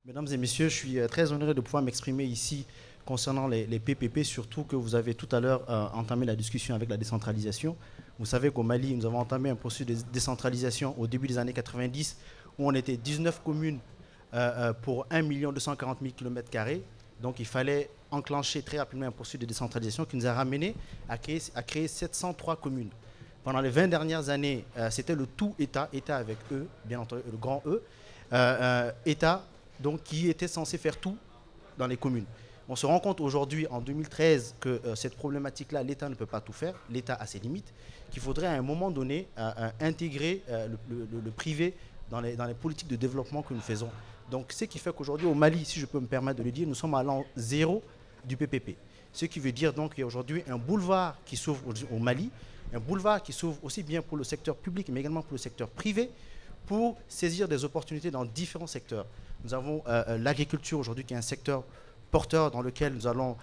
Mesdames et messieurs, je suis très honoré de pouvoir m'exprimer ici concernant les PPP, surtout que vous avez tout à l'heure entamé la discussion avec la décentralisation. Vous savez qu'au Mali, nous avons entamé un processus de décentralisation au début des années 90, où on était 19 communes pour 1 240 000 km². Donc il fallait enclencher très rapidement un processus de décentralisation qui nous a ramené à créer 703 communes. Pendant les 20 dernières années, c'était le tout État, État avec E, bien entendu, le grand E, État donc, qui était censé faire tout dans les communes. On se rend compte aujourd'hui, en 2013, que cette problématique-là, l'État ne peut pas tout faire, l'État a ses limites, qu'il faudrait à un moment donné intégrer le privé dans les politiques de développement que nous faisons. Donc, ce qui fait qu'aujourd'hui, au Mali, si je peux me permettre de le dire, nous sommes à l'an zéro du PPP. Ce qui veut dire donc qu'il y a aujourd'hui un boulevard qui s'ouvre au Mali, un boulevard qui s'ouvre aussi bien pour le secteur public, mais également pour le secteur privé, pour saisir des opportunités dans différents secteurs. Nous avons l'agriculture aujourd'hui qui est un secteur porteur dans lequel nous allons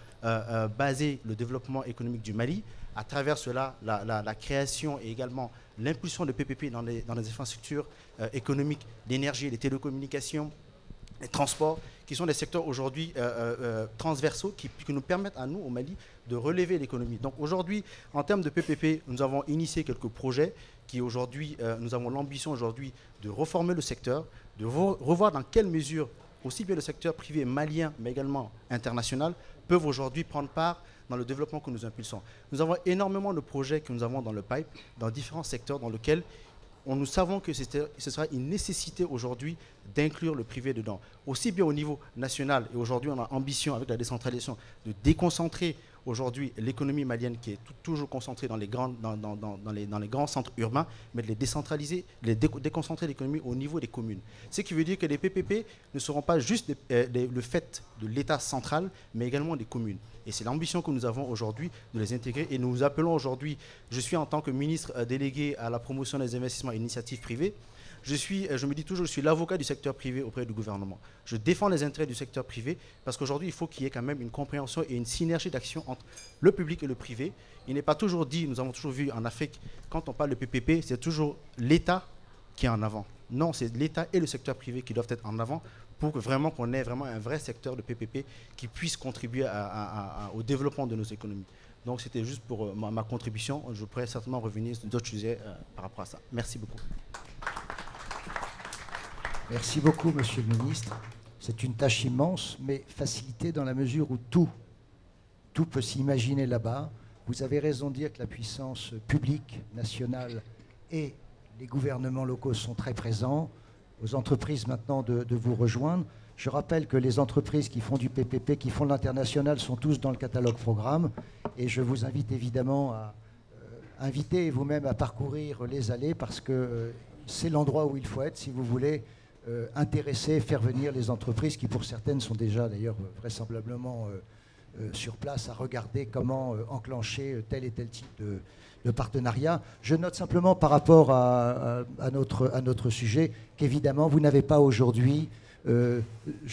baser le développement économique du Mali. À travers cela, la création et également l'impulsion de PPP dans les infrastructures économiques, l'énergie, les télécommunications, les transports, qui sont des secteurs aujourd'hui transversaux qui nous permettent à nous, au Mali, de relever l'économie. Donc aujourd'hui, en termes de PPP, nous avons initié quelques projets qui aujourd'hui, nous avons l'ambition aujourd'hui de reformer le secteur, de revoir dans quelle mesure aussi bien le secteur privé malien, mais également international, peuvent aujourd'hui prendre part dans le développement que nous impulsons. Nous avons énormément de projets que nous avons dans le pipe, dans différents secteurs dans lesquels nous savons que ce sera une nécessité aujourd'hui d'inclure le privé dedans. Aussi bien au niveau national, et aujourd'hui on a ambition avec la décentralisation de déconcentrer aujourd'hui l'économie malienne qui est toujours concentrée dans les grands centres urbains, mais de les décentraliser, déconcentrer l'économie au niveau des communes. Ce qui veut dire que les PPP ne seront pas juste le fait de l'État central, mais également des communes. Et c'est l'ambition que nous avons aujourd'hui de les intégrer. Et nous appelons aujourd'hui, je suis en tant que ministre délégué à la promotion des investissements et initiatives privées, je me dis toujours, je suis l'avocat du secteur privé auprès du gouvernement. Je défends les intérêts du secteur privé parce qu'aujourd'hui, il faut qu'il y ait quand même une compréhension et une synergie d'action entre le public et le privé. Il n'est pas toujours dit, nous avons toujours vu en Afrique, quand on parle de PPP, c'est toujours l'État qui est en avant. Non, c'est l'État et le secteur privé qui doivent être en avant pour que vraiment qu'on ait vraiment un vrai secteur de PPP qui puisse contribuer au développement de nos économies. Donc c'était juste pour ma contribution. Je pourrais certainement revenir sur d'autres sujets par rapport à ça. Merci beaucoup. Merci beaucoup, Monsieur le Ministre. C'est une tâche immense, mais facilitée dans la mesure où tout peut s'imaginer là-bas. Vous avez raison de dire que la puissance publique, nationale et les gouvernements locaux sont très présents. Aux entreprises maintenant de vous rejoindre. Je rappelle que les entreprises qui font du PPP, qui font de l'international, sont tous dans le catalogue programme. Et je vous invite évidemment à inviter vous-même à parcourir les allées parce que c'est l'endroit où il faut être si vous voulez intéresser, faire venir les entreprises qui pour certaines sont déjà d'ailleurs vraisemblablement sur place à regarder comment enclencher tel et tel type de partenariat. Je note simplement par rapport à notre sujet qu'évidemment vous n'avez pas aujourd'hui, je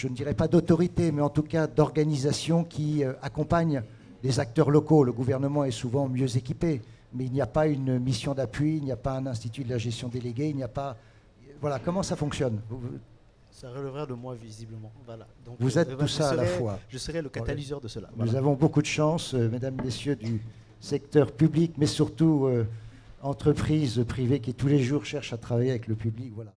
ne dirais pas d'autorité, mais en tout cas d'organisation qui accompagne les acteurs locaux. Le gouvernement est souvent mieux équipé, mais il n'y a pas une mission d'appui, il n'y a pas un institut de la gestion déléguée, il n'y a pas... Voilà, comment ça fonctionne? Ça relèvera de moi visiblement. Voilà. Donc, vous êtes tout ça à la fois. Je serai le catalyseur de cela. Nous avons beaucoup de chance, mesdames, messieurs du secteur public, mais surtout entreprises privées qui tous les jours cherchent à travailler avec le public. Voilà.